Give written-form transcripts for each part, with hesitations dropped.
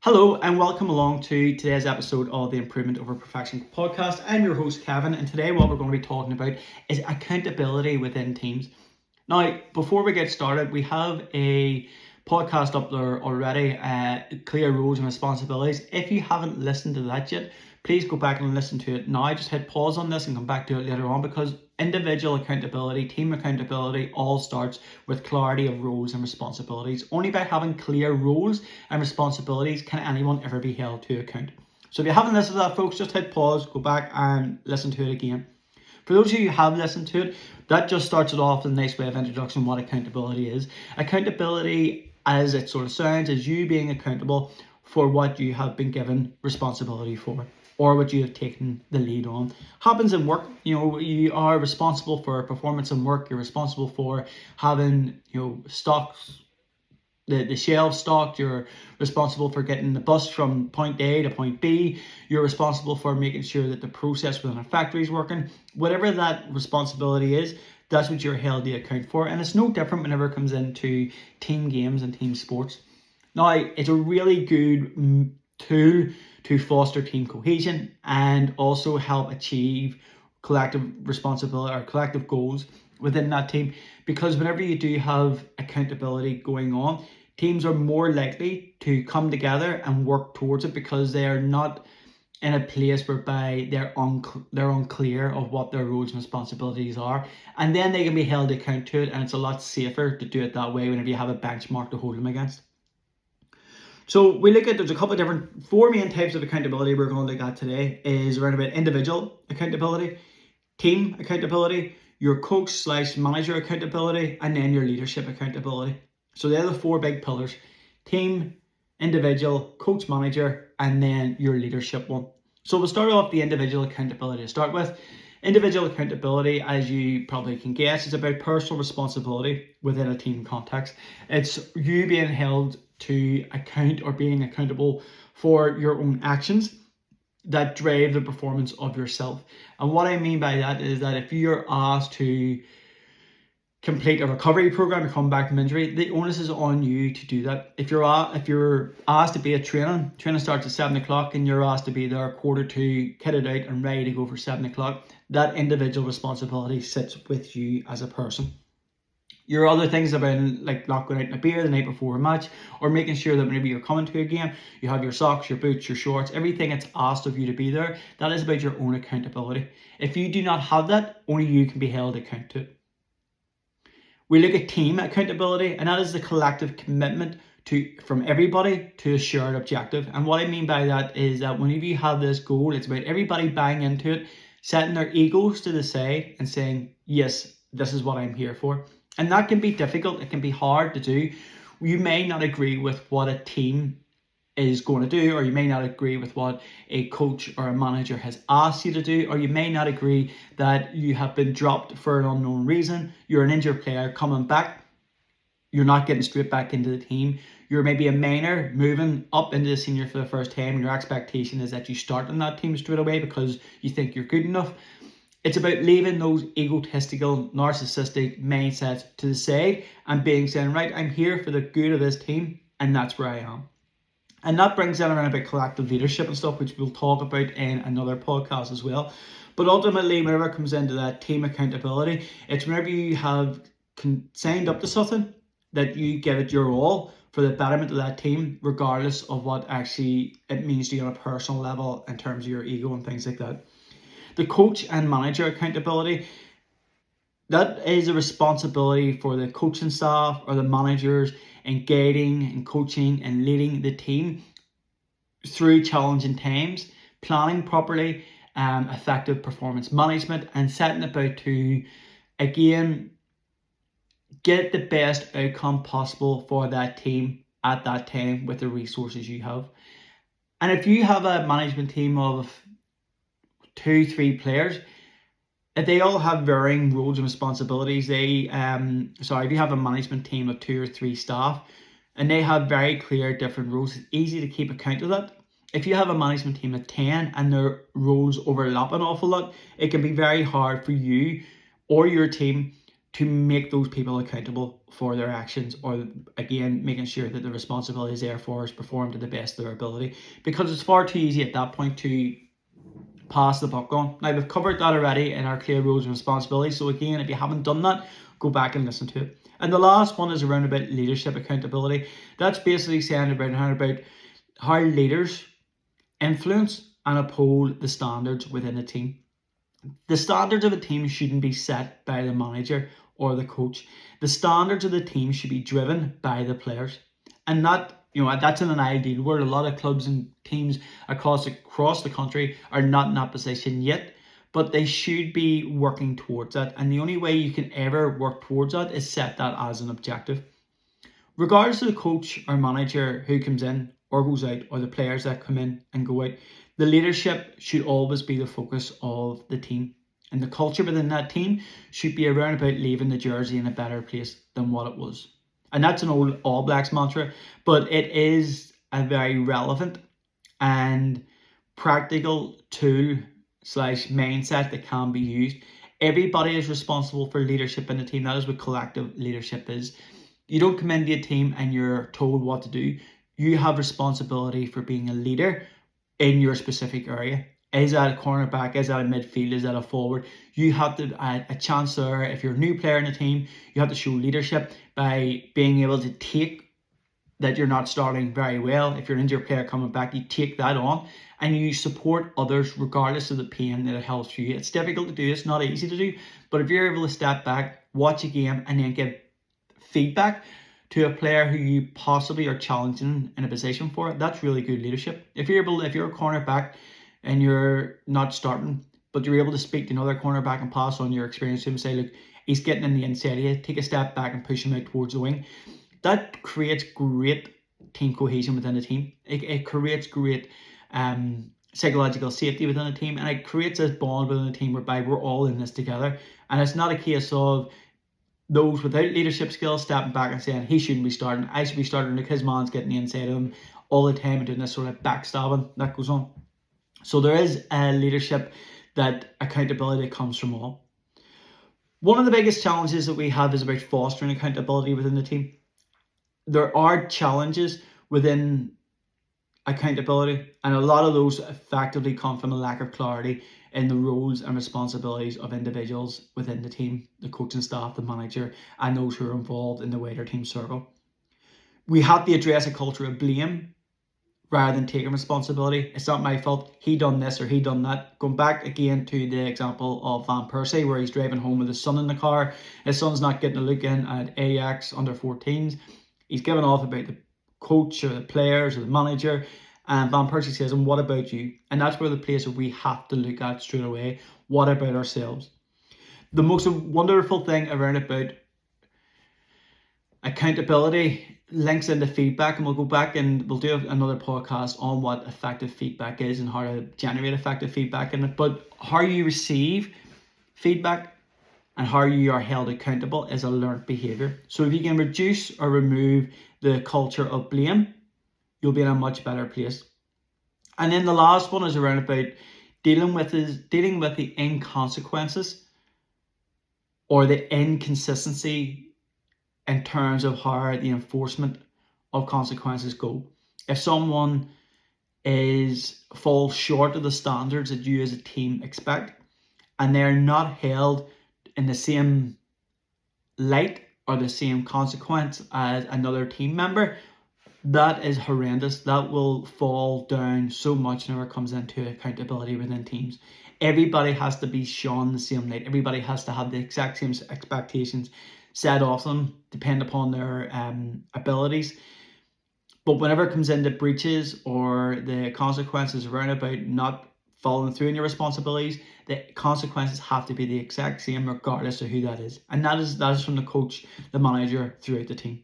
Hello and welcome along to today's episode of the Improvement Over Perfection podcast. I'm your host Kevin, and today what we're going to be talking about is accountability within teams. Now, before we get started, we have a podcast up there already, Clear Roles and Responsibilities. If you haven't listened to that yet, please go back and listen to it now. Just hit pause on this and come back to it later on, because individual accountability, team accountability all starts with clarity of roles and responsibilities. Only by having clear roles and responsibilities can anyone ever be held to account. So if you haven't listened to that, folks, just hit pause, go back and listen to it again. For those of you who have listened to it, that just starts it off with a nice way of introduction what accountability is. Accountability, as it sort of sounds, is you being accountable for what you have been given responsibility for, or what you have taken the lead on. Happens in work. You are responsible for performance in work. You're responsible for having, stocks, the shelves stocked. You're responsible for getting the bus from point A to point B. You're responsible for making sure that the process within a factory is working. Whatever that responsibility is, that's what you're held to account for. And it's no different whenever it comes into team games and team sports. Now, it's a really good tool to foster team cohesion and also help achieve collective responsibility or collective goals within that team. Because whenever you do have accountability going on, teams are more likely to come together and work towards it, because they are not in a place whereby they're unclear of what their roles and responsibilities are, and then they can be held to account to it, and it's a lot safer to do it that way whenever you have a benchmark to hold them against. So we look at, there's a couple of different, four main types of accountability we're going to look at today. Is around about individual accountability, team accountability, your coach/manager accountability, and then your leadership accountability. So they're the four big pillars: team, individual, coach, manager, and then your leadership one. So we'll start off the individual accountability to start with. Individual accountability, as you probably can guess, is about personal responsibility within a team context. It's you being held to account or being accountable for your own actions that drive the performance of yourself. And what I mean by that is that if you're asked to complete a recovery program to come back from injury, the onus is on you to do that. If you're asked to be at training starts at 7 o'clock and you're asked to be there 1:45, kitted out and ready to go for 7 o'clock, that individual responsibility sits with you as a person. Your other things about, like, not going out in a beer the night before a match, or making sure that whenever you're coming to a game, you have your socks, your boots, your shorts, everything that's asked of you to be there, that is about your own accountability. If you do not have that, only you can be held account to it. We look at team accountability, and that is the collective commitment from everybody to a shared objective. And what I mean by that is that whenever you have this goal, it's about everybody buying into it, setting their egos to the side and saying, yes, this is what I'm here for. And that can be difficult. It can be hard to do. You may not agree with what a team is going to do, or you may not agree with what a coach or a manager has asked you to do, or you may not agree that you have been dropped for an unknown reason. You're an injured player coming back. You're not getting straight back into the team. You're maybe a minor moving up into the senior for the first time. Your expectation is that you start in that team straight away because you think you're good enough. It's about leaving those egotistical, narcissistic mindsets to the side and saying, right, I'm here for the good of this team, and that's where I am. And that brings in around about collective leadership and stuff, which we'll talk about in another podcast as well. But ultimately, whenever it comes into that team accountability, it's whenever you have signed up to something that you give it your all for the betterment of that team, regardless of what actually it means to you on a personal level in terms of your ego and things like that. The coach and manager accountability, that is a responsibility for the coaching staff or the managers in guiding and coaching and leading the team through challenging times, planning properly, effective performance management, and setting about to, again, get the best outcome possible for that team at that time with the resources you have. And if you have a management team of 2-3 players, if they all have varying roles and responsibilities, if you have a management team of 2 or 3 staff and they have very clear different roles, it's easy to keep account of that. If you have a management team of 10 and their roles overlap an awful lot, it can be very hard for you or your team to make those people accountable for their actions, or again making sure that the responsibilities therefore is performed to the best of their ability, because it's far too easy at that point to pass the buck on. Now, we've covered that already in our clear roles and responsibilities, so again, if you haven't done that, go back and listen to it. And the last one is around about leadership accountability. That's basically saying about how leaders influence and uphold the standards within a team. The standards of a team shouldn't be set by the manager or the coach. The standards of the team should be driven by the players. And that's in an ideal world. A lot of clubs and teams across the country are not in that position yet, but they should be working towards that. And the only way you can ever work towards that is set that as an objective. Regardless of the coach or manager who comes in or goes out, or the players that come in and go out, the leadership should always be the focus of the team. And the culture within that team should be around about leaving the jersey in a better place than what it was. And that's an old All Blacks mantra, but it is a very relevant and practical tool / mindset that can be used. Everybody is responsible for leadership in the team. That is what collective leadership is. You don't come into a team and you're told what to do. You have responsibility for being a leader in your specific area. Is that a cornerback? Is that a midfield? Is that a forward? You have a chance there. If you're a new player in the team, you have to show leadership by being able to take that you're not starting very well. If you're an injured player coming back, you take that on and you support others regardless of the pain that it helps for you. It's difficult to do. It's not easy to do. But if you're able to step back, watch a game, and then give feedback to a player who you possibly are challenging in a position for, that's really good leadership. If you're a cornerback and you're not starting, but you're able to speak to another cornerback and pass on your experience to him and say, look, he's getting in the inside here, take a step back and push him out towards the wing. That creates great team cohesion within the team. It creates great psychological safety within the team, and it creates a bond within the team whereby we're all in this together. And it's not a case of those without leadership skills stepping back and saying he shouldn't be starting, I should be starting, look, his man's getting the inside of him all the time and doing this sort of backstabbing that goes on. So there is a leadership, that accountability that comes from all. One of the biggest challenges that we have is about fostering accountability within the team. There are challenges within accountability, and a lot of those effectively come from a lack of clarity in the roles and responsibilities of individuals within the team, the coaching staff, the manager, and those who are involved in the wider team circle. We have to address a culture of blame rather than taking responsibility. It's not my fault, he done this or he done that. Going back again to the example of Van Persie, where he's driving home with his son in the car. His son's not getting a look in at Ajax under 14s. He's giving off about the coach or the players or the manager. And Van Persie says, and what about you? And that's where the place where we have to look at straight away. What about ourselves? The most wonderful thing around about accountability links into feedback, and we'll go back and we'll do another podcast on what effective feedback is and how to generate effective feedback in it. But how you receive feedback and how you are held accountable is a learned behavior. So if you can reduce or remove the culture of blame, you'll be in a much better place. And then the last one is around about dealing with the inconsequences or the inconsistency in terms of how the enforcement of consequences go. If someone falls short of the standards that you as a team expect, and they're not held in the same light or the same consequence as another team member, that is horrendous. That will fall down so much whenever it comes into accountability within teams. Everybody has to be shown the same light. Everybody has to have the exact same expectations set off them, depend upon their abilities. But whenever it comes into breaches or the consequences around about not following through on your responsibilities, the consequences have to be the exact same regardless of who that is. And that is from the coach, the manager, throughout the team.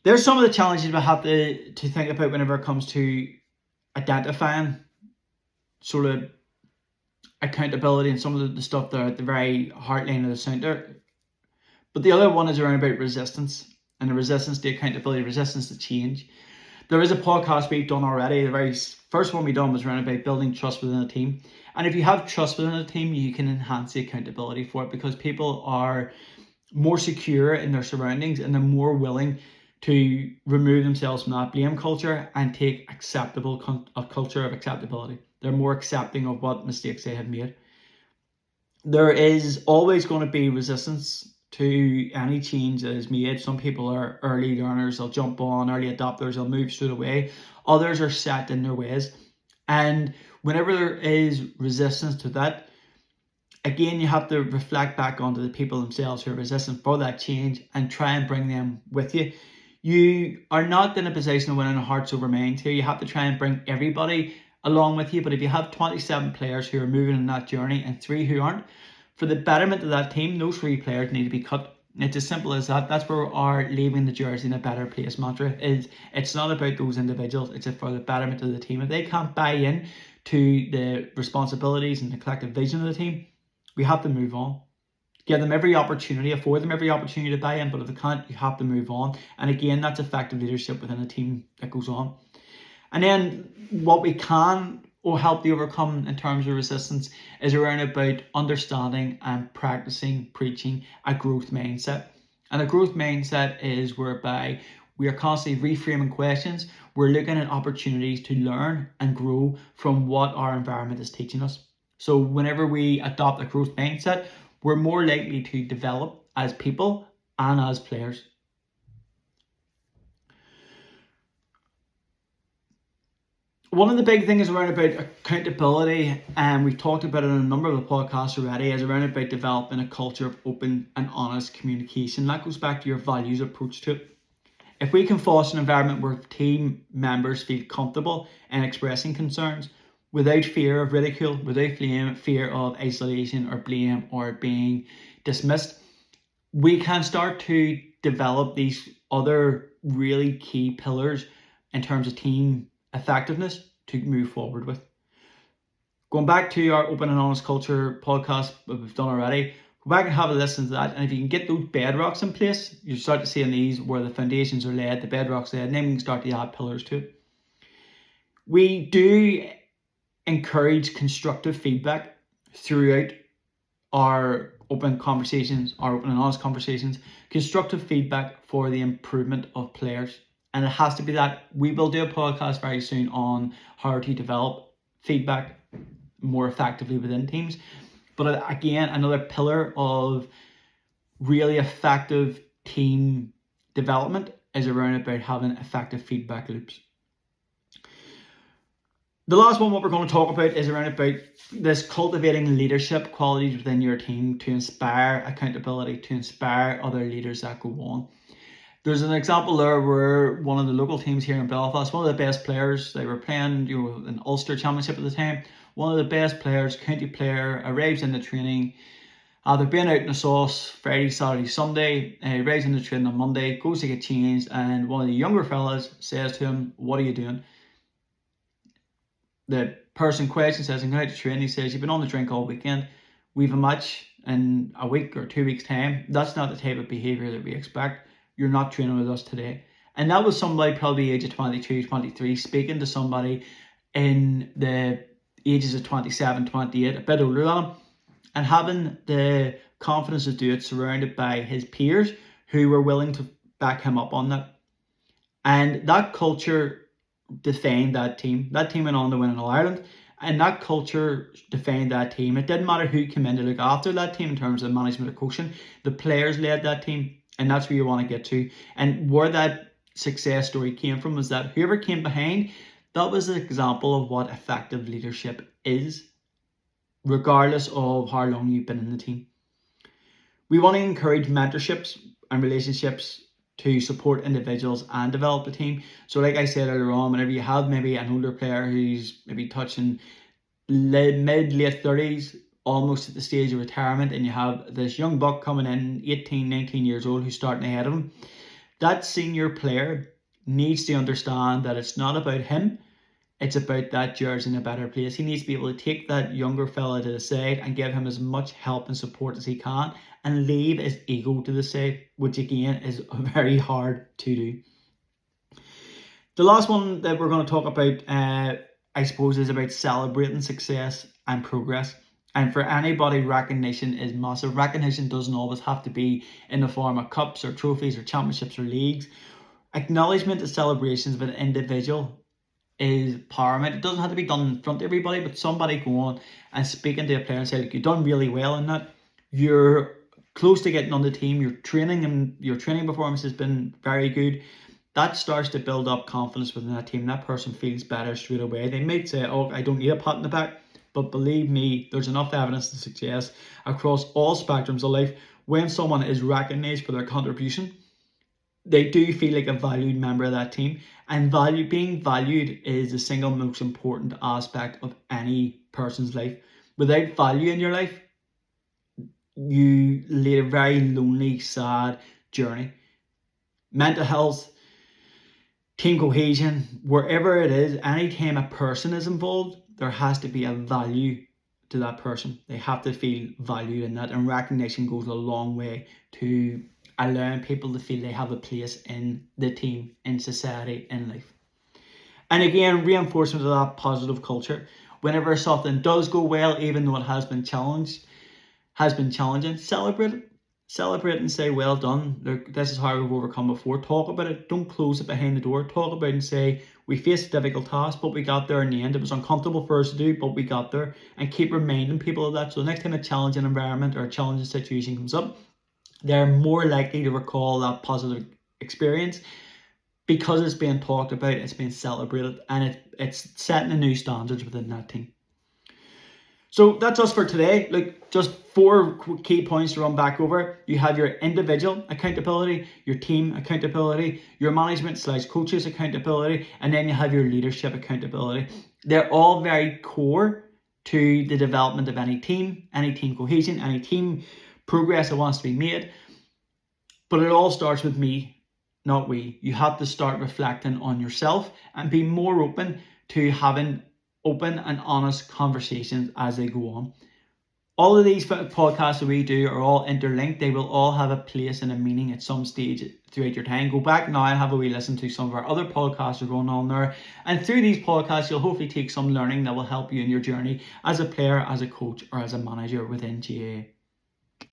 There's some of the challenges we have to think about whenever it comes to identifying sort of accountability and some of the stuff there at the very heartline of the center. But the other one is around about resistance, and the resistance to accountability, resistance to change. There is a podcast we've done already. The very first one we done was around about building trust within a team. And if you have trust within a team, you can enhance the accountability for it, because people are more secure in their surroundings and they're more willing to remove themselves from that blame culture and take a culture of acceptability. They're more accepting of what mistakes they have made. There is always going to be resistance to any change that is made. Some people are early learners, they'll jump on, early adopters, they'll move straight away. Others are set in their ways. And whenever there is resistance to that, again, you have to reflect back onto the people themselves who are resistant for that change and try and bring them with you. You are not in a position of winning hearts over minds here. You have to try and bring everybody along with you. But if you have 27 players who are moving in that journey and 3 who aren't, for the betterment of that team, those 3 players need to be cut. It's as simple as that. That's where our leaving the jersey in a better place mantra is. It's not about those individuals. It's for the betterment of the team. If they can't buy in to the responsibilities and the collective vision of the team, we have to move on. Give them every opportunity, afford them every opportunity to buy in, but if they can't, you have to move on. And again, that's effective leadership within a team that goes on. And then what we can or help to overcome in terms of resistance is around about understanding and practicing, preaching a growth mindset. And a growth mindset is whereby we are constantly reframing questions. We're looking at opportunities to learn and grow from what our environment is teaching us. So whenever we adopt a growth mindset, we're more likely to develop as people and as players. One of the big things around about accountability, and we've talked about it in a number of the podcasts already, is around about developing a culture of open and honest communication. That goes back to your values approach to it. If we can foster an environment where team members feel comfortable in expressing concerns, without fear of ridicule, without fear of isolation or blame or being dismissed, we can start to develop these other really key pillars in terms of team effectiveness to move forward with. Going back to our Open and Honest Culture podcast that we've done already, go back and have a listen to that. And if you can get those bedrocks in place, you start to see in these where the foundations are laid, the bedrocks laid, and then we can start to add pillars to it. We do encourage constructive feedback throughout our open conversations, our open and honest conversations, constructive feedback for the improvement of players. And it has to be that. We will do a podcast very soon on how to develop feedback more effectively within teams. But again, another pillar of really effective team development is around about having effective feedback loops. The last one, what we're going to talk about, is around about this cultivating leadership qualities within your team to inspire accountability, to inspire other leaders that go on. There's an example there where one of the local teams here in Belfast, one of the best players, they were playing an Ulster Championship at the time, one of the best players, county player, arrives in the training. They've been out in the sauce Friday, Saturday, Sunday, arrives in the training on Monday, goes to get changed, and one of the younger fellas says to him, "What are you doing?" The person questions, says, "I'm going out to train." He says, "You've been on the drink all weekend. We've a match in a week or 2 weeks' time. That's not the type of behaviour that we expect. You're not training with us today." And that was somebody probably age of 22, 23, speaking to somebody in the ages of 27, 28, a bit older than him, and having the confidence to do it, surrounded by his peers who were willing to back him up on that. And that culture defined that team. That team went on to win in All-Ireland, and that culture defined that team. It didn't matter who came in to look after that team in terms of management or coaching. The players led that team, and that's where you want to get to. And where that success story came from was that whoever came behind, that was an example of what effective leadership is, regardless of how long you've been in the team. We want to encourage mentorships and relationships to support individuals and develop the team. So like I said earlier on, whenever you have maybe an older player who's maybe touching mid-late 30s, almost at the stage of retirement, and you have this young buck coming in, 18, 19 years old, who's starting ahead of him, that senior player needs to understand that it's not about him, it's about that jersey in a better place. He needs to be able to take that younger fella to the side and give him as much help and support as he can, and leave his ego to the side, which again is very hard to do. The last one that we're going to talk about, I suppose, is about celebrating success and progress. And for anybody, recognition is massive. Recognition doesn't always have to be in the form of cups or trophies or championships or leagues. Acknowledgement and celebrations of an individual is paramount. It doesn't have to be done in front of everybody, but somebody go on and speaking to a player and say, look, you've done really well in that. You're close to getting on the team. Your training performance has been very good. That starts to build up confidence within that team. That person feels better straight away. They might say, oh, I don't need a pat in the back. But believe me, there's enough evidence to suggest across all spectrums of life, when someone is recognised for their contribution, they do feel like a valued member of that team. And being valued is the single most important aspect of any person's life. Without value in your life, you lead a very lonely, sad journey. Mental health, team cohesion, wherever it is, anytime a person is involved, there has to be a value to that person. They have to feel valued in that, and recognition goes a long way to allowing people to feel they have a place in the team, in society, in life. And again, reinforcement of that positive culture. Whenever something does go well, even though it has been challenging, celebrate it. Celebrate and say, well done. Look, this is how we've overcome before. Talk about it. Don't close it behind the door. Talk about it and say, we faced a difficult task, but we got there in the end. It was uncomfortable for us to do, but we got there. And keep reminding people of that. So the next time a challenging environment or a challenging situation comes up, they're more likely to recall that positive experience because it's being talked about, it's being celebrated, and it's setting the new standards within that team. So that's us for today. Look, just 4 key points to run back over. You have your individual accountability, your team accountability, your management/coaches accountability, and then you have your leadership accountability. They're all very core to the development of any team cohesion, any team progress that wants to be made. But it all starts with me, not we. You have to start reflecting on yourself and be more open to having open and honest conversations as they go on. All of these podcasts that we do are all interlinked. They will all have a place and a meaning at some stage throughout your time. Go back now and have a wee listen to some of our other podcasts that are going on there. And through these podcasts, you'll hopefully take some learning that will help you in your journey as a player, as a coach, or as a manager within GAA.